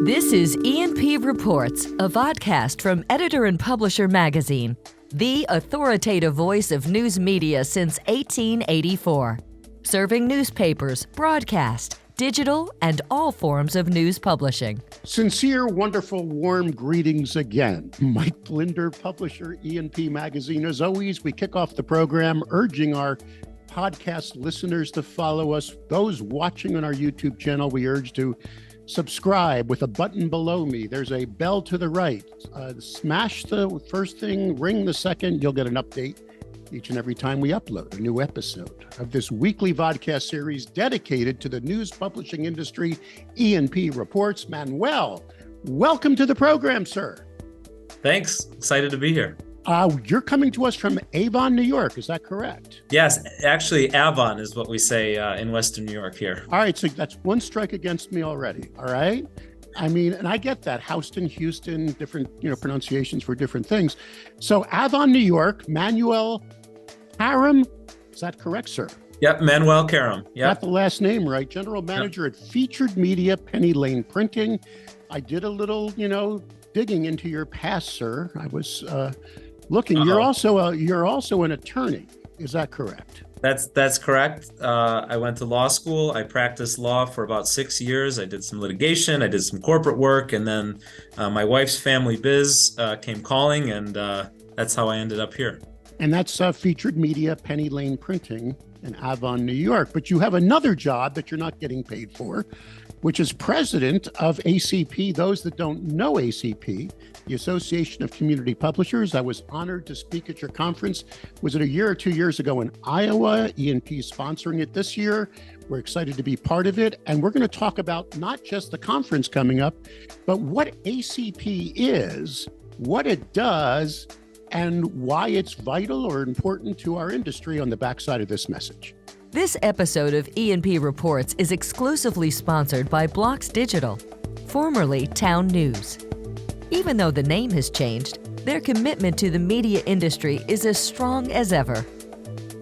This is E&P Reports, a vodcast from Editor and Publisher magazine, the authoritative voice of news media since 1884, serving newspapers, broadcast, digital, and all forms of news publishing. Sincere, wonderful, warm greetings again. Mike Blinder, publisher, E&P Magazine. As always, we kick off the program urging our podcast listeners to follow us. Those watching on our YouTube channel, we urge to subscribe with a button below me. There's a bell to the right. Smash the first thing, ring the second. You'll get an update each and every time we upload a new episode of this weekly vodcast series dedicated to the news publishing industry, E&P Reports. Manuel, welcome to the program, sir. Thanks. Excited to be here. You're coming to us from Avon, New York. Is that correct? Yes, actually, Avon is what we say in Western New York here. All right, so that's one strike against me already. All right. I mean, and I get that. Houston, Houston, different, pronunciations for different things. So Avon, New York, Manuel Karam, is that correct, sir? Yep, Manuel Karam. Got the last name right. General manager at Featured Media, Penny Lane Printing. I did a little, digging into your past, sir. I was looking. Uh-oh. You're also an attorney. Is that correct? That's correct. I went to law school. I practiced law for about 6 years. I did some litigation. I did some corporate work, and then my wife's family biz came calling, and that's how I ended up here. And that's Featured Media, Penny Lane Printing in Avon, New York. But you have another job that you're not getting paid for, which is president of ACP. Those that don't know ACP, the Association of Community Publishers. I was honored to speak at your conference. Was it a year or 2 years ago in Iowa? E&P is sponsoring it this year. We're excited to be part of it. And we're going to talk about not just the conference coming up, but what ACP is, what it does, and why it's vital or important to our industry on the backside of this message. This episode of E&P Reports is exclusively sponsored by Blocks Digital, formerly Town News. Even though the name has changed, their commitment to the media industry is as strong as ever.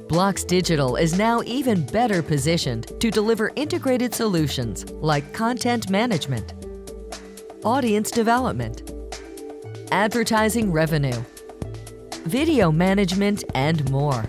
Blocks Digital is now even better positioned to deliver integrated solutions like content management, audience development, advertising revenue, video management, and more.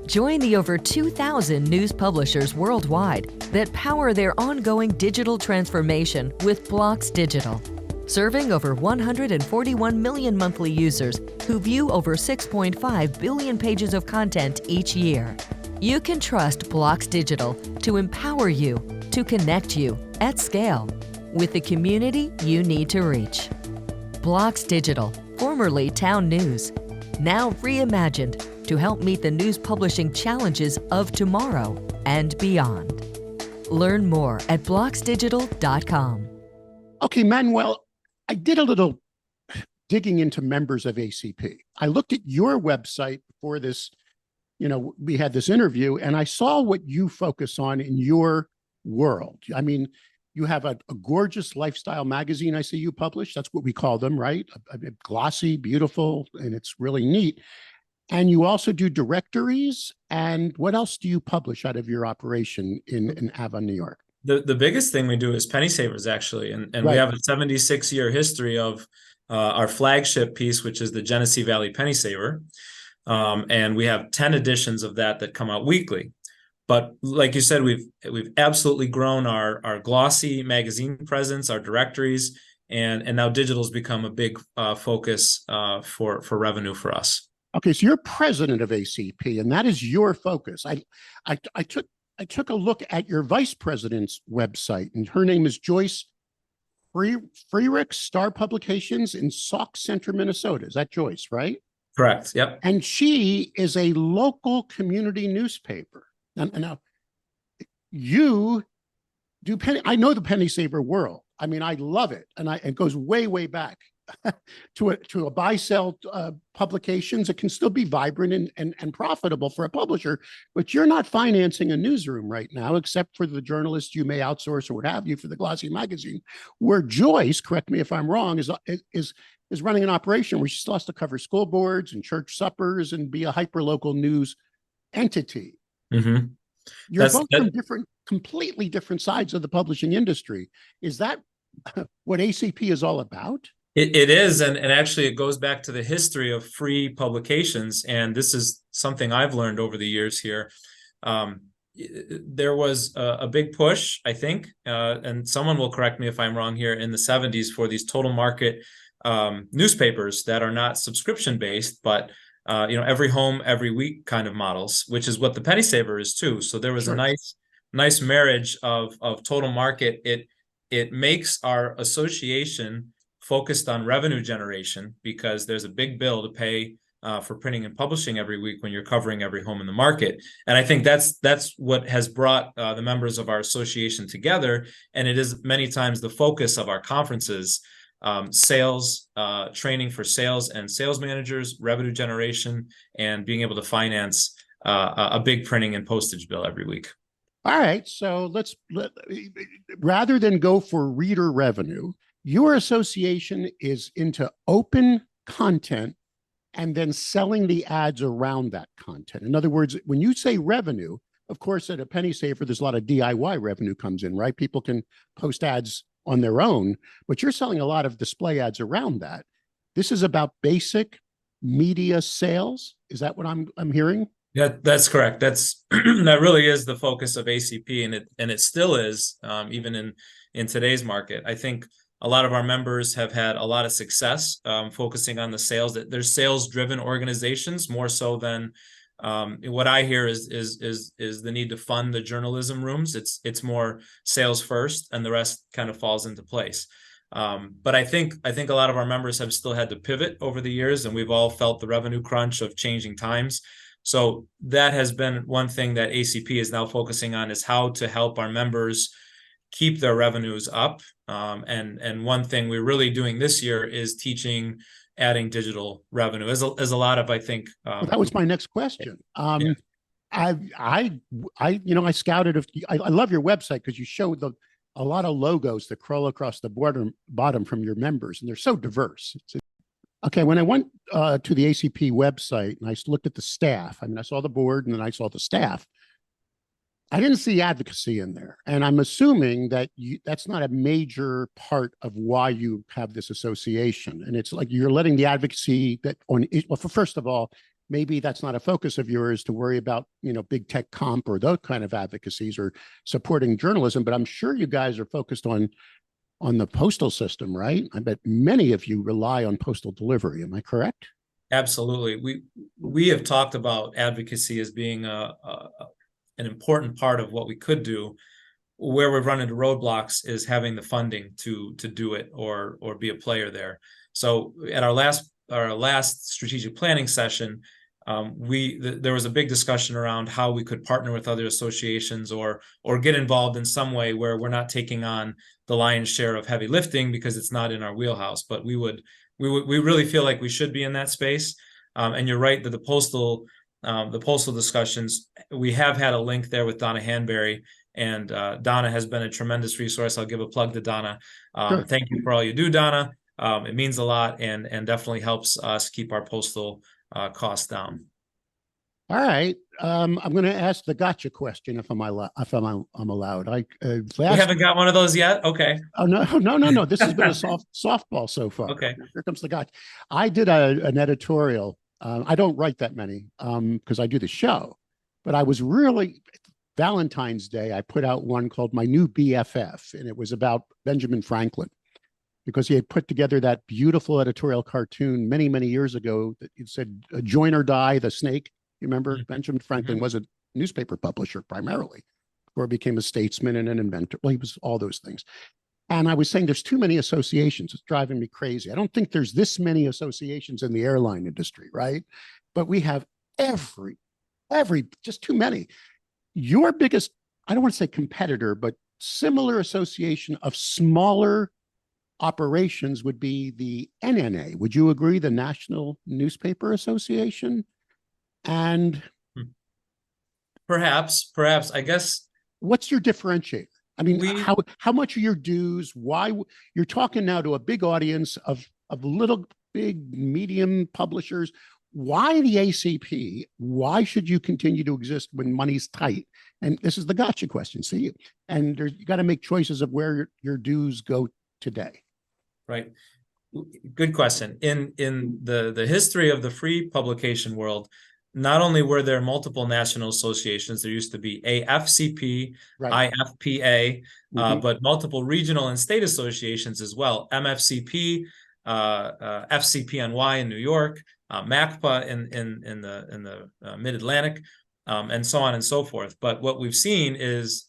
Join the over 2,000 news publishers worldwide that power their ongoing digital transformation with Blocks Digital, serving over 141 million monthly users who view over 6.5 billion pages of content each year. You can trust Blocks Digital to empower you, to connect you at scale with the community you need to reach. Blocks Digital, formerly Town News, now reimagined to help meet the news publishing challenges of tomorrow and beyond. Learn more at blocksdigital.com. Okay, Manuel, I did a little digging into members of ACP. I looked at your website before this, we had this interview, and I saw what you focus on in your world. I mean, you have a gorgeous lifestyle magazine I see you publish. That's what we call them, right? Glossy, beautiful, and it's really neat. And you also do directories. And what else do you publish out of your operation in Avon, New York? The biggest thing we do is penny savers, actually. And right. We have a 76-year history of our flagship piece, which is the Genesee Valley Penny Saver. And we have 10 editions of that come out weekly. But like you said, we've absolutely grown our glossy magazine presence, our directories, and now digital's become a big focus for revenue for us. Okay, so you're president of ACP, and that is your focus. I took a look at your vice president's website, and her name is Joyce Freerick, Star Publications in Sauk Center, Minnesota. Is that Joyce, right? Correct. Yep. And she is a local community newspaper. Now, you do penny. I know the penny saver world. I mean, I love it, and it goes way, way back to a buy-sell publications. It can still be vibrant and profitable for a publisher, but you're not financing a newsroom right now, except for the journalists you may outsource or what have you for the glossy magazine. Where Joyce, correct me if I'm wrong, is running an operation where she still has to cover school boards and church suppers and be a hyper-local news entity. Mm-hmm. You're both from completely different sides of the publishing industry. Is that what ACP is all about? It is, and actually it goes back to the history of free publications, and this is something I've learned over the years here. Um, there was a big push, I think, and someone will correct me if I'm wrong here, in the 70s for these total market newspapers that are not subscription based, but every home, every week kind of models, which is what the penny saver is too. So there was Sure. a nice marriage of total market. It makes our association focused on revenue generation because there's a big bill to pay for printing and publishing every week when you're covering every home in the market. And I think that's what has brought the members of our association together. And it is many times the focus of our conferences, sales, training for sales and sales managers, revenue generation, and being able to finance a big printing and postage bill every week. All right. So rather than go for reader revenue, your association is into open content and then selling the ads around that content. In other words, when you say revenue, of course, at a penny saver, there's a lot of DIY revenue comes in, right? People can post ads on their own, but you're selling a lot of display ads around that. This is about basic media sales. Is that what I'm hearing? Yeah, that's correct. That's that really is the focus of ACP, and it still is, even in today's market. I think a lot of our members have had a lot of success focusing on the sales. That there's sales-driven organizations more so than what I hear is the need to fund the journalism rooms. It's more sales first, and the rest kind of falls into place. But I think a lot of our members have still had to pivot over the years, and we've all felt the revenue crunch of changing times. So that has been one thing that ACP is now focusing on, is how to help our members keep their revenues up. And one thing we're really doing this year is teaching adding digital revenue, as a lot of, I think. Well, that was my next question. Yeah. I scouted. I love your website because you show a lot of logos that crawl across the bottom from your members, and they're so diverse. Okay, when I went to the ACP website and I looked at the staff, I mean, I saw the board and then I saw the staff. I didn't see advocacy in there. And I'm assuming that that's not a major part of why you have this association. And it's like you're letting the advocacy first of all, maybe that's not a focus of yours to worry about, big tech comp or those kind of advocacies or supporting journalism. But I'm sure you guys are focused on the postal system, right? I bet many of you rely on postal delivery. Am I correct? Absolutely. We have talked about advocacy as being an important part of what we could do. Where we've run into roadblocks is having the funding to do it or be a player there. So at our last strategic planning session, there was a big discussion around how we could partner with other associations or get involved in some way where we're not taking on the lion's share of heavy lifting because it's not in our wheelhouse. But we really feel like we should be in that space. And you're right that the postal discussions, we have had a link there with Donna Hanberry, and Donna has been a tremendous resource. I'll give a plug to Donna. Sure. Thank you for all you do, Donna. It means a lot and definitely helps us keep our postal costs down. All right. I'm going to ask the gotcha question if I'm allowed. We haven't got one of those yet. Okay. Oh no. This has been a softball so far. Okay. Here comes the gotcha. I did an editorial. I don't write that many because I do the show, but I was really Valentine's Day. I put out one called My New BFF, and it was about Benjamin Franklin, because he had put together that beautiful editorial cartoon many, many years ago that it said, "Join or die, the snake." You remember? Mm-hmm. Benjamin Franklin mm-hmm. was a newspaper publisher primarily, before he became a statesman and an inventor. Well, he was all those things. And I was saying there's too many associations. It's driving me crazy. I don't think there's this many associations in the airline industry, right? But we have every, just too many. Your biggest, I don't want to say competitor, but similar association of smaller operations would be the NNA. Would you agree? The National Newspaper Association? And perhaps, I guess. What's your differentiator? I mean, how much are your dues? Why you're talking now to a big audience of little, big, medium publishers? Why the ACP? Why should you continue to exist when money's tight? And this is the gotcha question. See, and you got to make choices of where your dues go today? Right. Good question. In the history of the free publication world, not only were there multiple national associations, there used to be AFCP, Right. IFPA, but multiple regional and state associations as well. MFCP, FCPNY in New York, MACPA in the Mid-Atlantic, and so on and so forth. But what we've seen is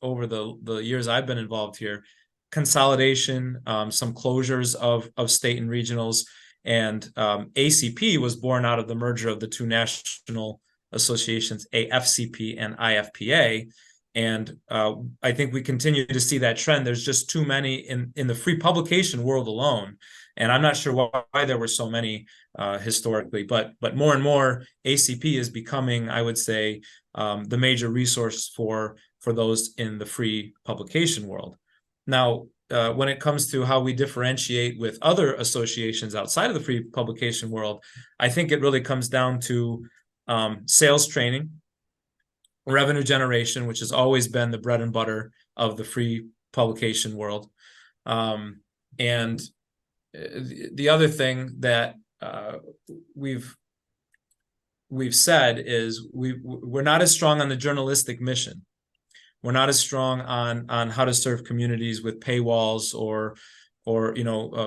over the years I've been involved here, consolidation, some closures of state and regionals, and ACP was born out of the merger of the two national associations, AFCP and IFPA. And I think we continue to see that trend. There's just too many in the free publication world alone. And I'm not sure why there were so many historically, but more and more ACP is becoming, I would say, the major resource for those in the free publication world. Now, when it comes to how we differentiate with other associations outside of the free publication world, I think it really comes down to sales training, revenue generation, which has always been the bread and butter of the free publication world. And the other thing that we've said is we're not as strong on the journalistic mission. We're not as strong on how to serve communities with paywalls or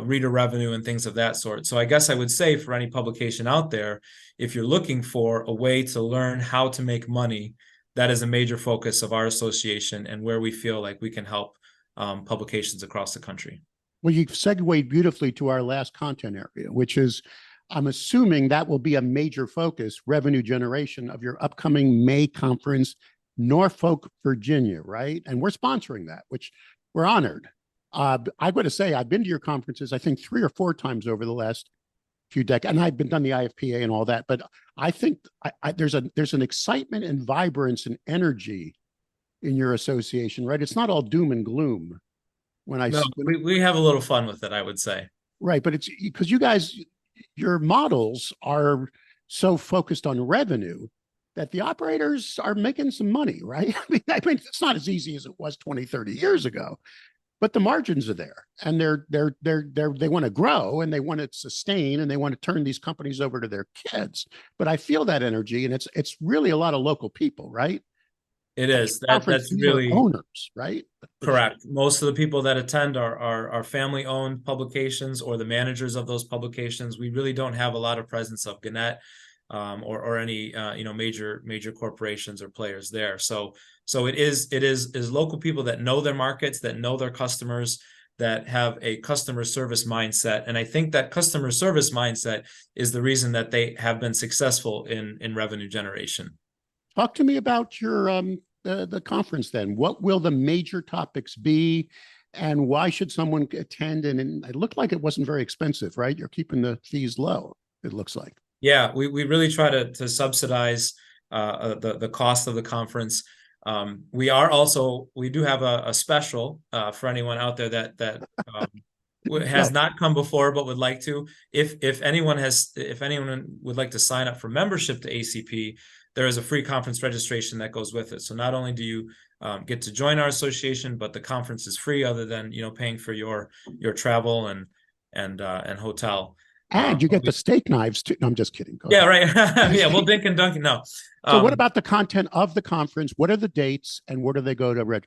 reader revenue and things of that sort. So I guess I would say for any publication out there, if you're looking for a way to learn how to make money, that is a major focus of our association and where we feel like we can help publications across the country. Well, you've segued beautifully to our last content area, which is, I'm assuming that will be a major focus, revenue generation, of your upcoming May conference, Norfolk, Virginia, right? And we're sponsoring that, which we're honored. I've got to say, I've been to your conferences, I think 3 or 4 times over the last few decades, and I've been done the IFPA and all that. But I think there's an excitement and vibrance and energy in your association, right? It's not all doom and gloom. We have a little fun with it, I would say. Right, but it's because you guys, your models are so focused on revenue that the operators are making some money, right? I mean, it's not as easy as it was 20, 30 years ago, but the margins are there, and they want to grow, and they want to sustain, and they want to turn these companies over to their kids. But I feel that energy, and it's really a lot of local people, right? It is. That's These really are owners, right? correct. Most of the people that attend are family-owned publications or the managers of those publications. We really don't have a lot of presence of Gannett or any major corporations or players there. So it is local people that know their markets, that know their customers, that have a customer service mindset. And I think that customer service mindset is the reason that they have been successful in revenue generation. Talk to me about your the conference then. What will the major topics be, and why should someone attend? And it looked like it wasn't very expensive, right? You're keeping the fees low, it looks like. Yeah, we really try to subsidize the cost of the conference. We do have a special for anyone out there that has not come before but would like to. If anyone would like to sign up for membership to ACP, there is a free conference registration that goes with it. So not only do you get to join our association, but the conference is free, other than paying for your travel and hotel. And you get the steak knives too. No, I'm just kidding. Yeah, right. Yeah, we'll dink and dunk. No. So what about the content of the conference? What are the dates, and where do they go to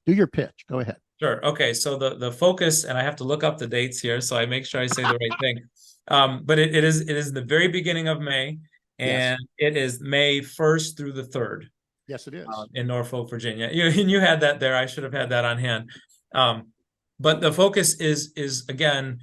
do your pitch? Go ahead. Sure. Okay. So the focus, and I have to look up the dates here so I make sure I say the right thing. But it is the very beginning of May, and it is May 1st through the 3rd. Yes, it is. In Norfolk, Virginia. You had that there. I should have had that on hand. But the focus is again,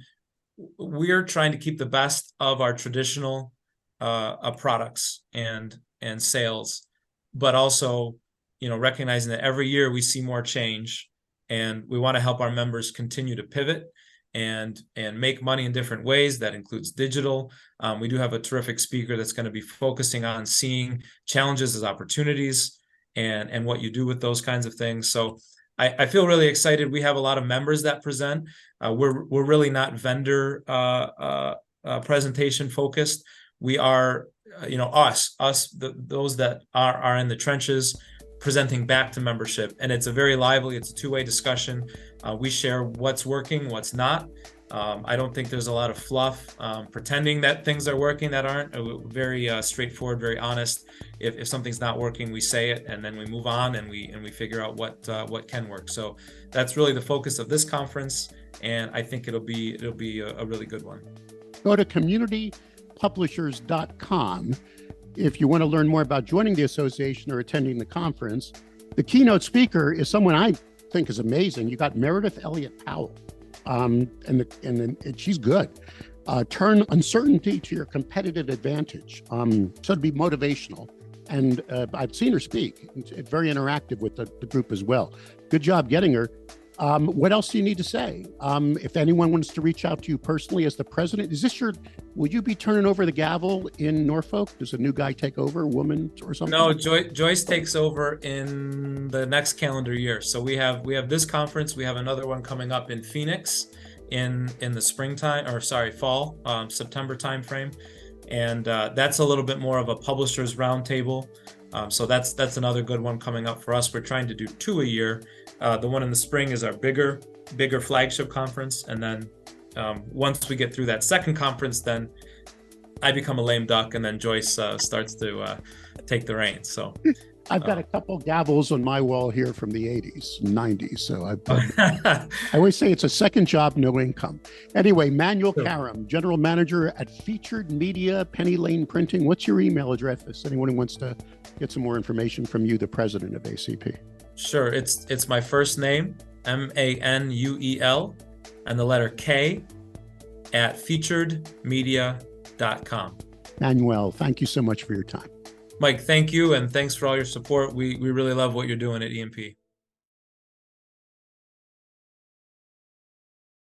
we're trying to keep the best of our traditional products and sales, but also recognizing that every year we see more change, and we want to help our members continue to pivot and make money in different ways. That includes digital. We do have a terrific speaker that's going to be focusing on seeing challenges as opportunities and what you do with those kinds of things. So I feel really excited. We have a lot of members that present. We're really not vendor presentation focused. We are, those that are in the trenches, presenting back to membership. And it's a very lively, it's a two-way discussion. We share what's working, what's not. I don't think there's a lot of fluff, pretending that things are working that aren't. Very straightforward, very honest. If something's not working, we say it, and then we move on, and we figure out what can work. So that's really the focus of this conference, and I think it'll be a really good one. Go to communitypublishers.com if you want to learn more about joining the association or attending the conference. The keynote speaker is someone I think is amazing. You got Meridith Elliott Powell. And she's good. Turn uncertainty to your competitive advantage. So it'd be motivational. And I've seen her speak. It's very interactive with the group as well. Good job getting her. What else do you need to say? If anyone wants to reach out to you personally as the president, will you be turning over the gavel in Norfolk? Does a new guy take over, woman or something? No, Joyce takes over in the next calendar year. So we have this conference. We have another one coming up in Phoenix in the fall, September timeframe. And that's a little bit more of a publishers roundtable. So that's another good one coming up for us. We're trying to do 2 a year. The one in the spring is our bigger flagship conference. And then once we get through that second conference, then I become a lame duck, and then Joyce starts to take the reins. So I've got a couple gavels on my wall here from the 80s, 90s. So I always say it's a second job, no income. Anyway, Manuel Karam, General Manager at Featured Media, Penny Lane Printing. What's your email address if anyone who wants to get some more information from you, the president of ACP? Sure. It's my first name, Manuel, and the letter K at featuredmedia.com. Manuel, thank you so much for your time. Mike, thank you, and thanks for all your support. We really love what you're doing at EMP.